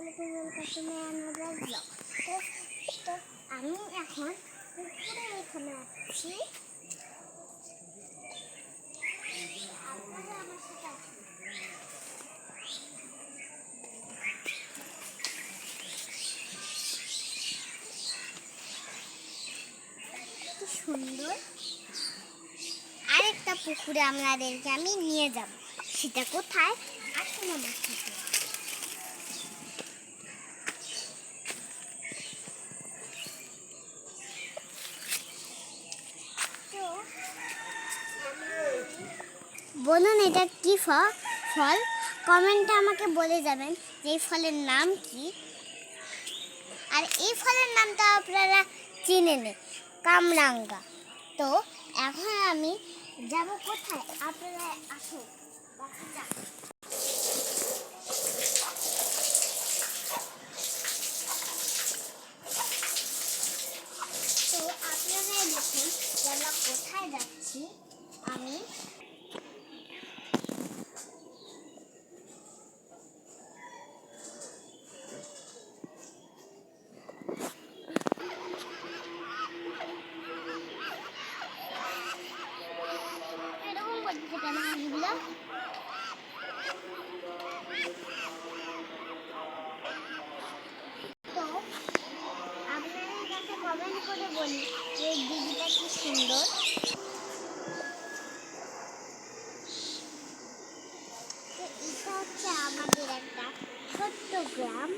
তো আমি এখন পুকুরে এখানে আসছি, আপনারা আমার সাথে আসুন। কি সুন্দর আরেকটা পুকুরে আপনাদেরকে আমি নিয়ে যাব, সেটা কোথায় আসুন আমার সাথে। বলুন এটা কি ফল? কমেন্টে আমাকে বলে যাবেন যে এই ফলের নাম কি। আর এই ফলের নামটা আপনারা চিনে নেন, কামরাঙ্গা। তো এখন আমি যাব কোথায়, আপনারা আসুন দেখা যাক। তো আপনারাই দেখুন যে আমরা কোথায় যাচ্ছি। আমি এরকম করতে কেন হাঁসগুলো? তো আপনাদের কাছে কমেন্ট করে বলি যে এই দিঘিটা কি সুন্দর। তো এটা হচ্ছে আমাদের একটা ছোট্ট গ্রাম।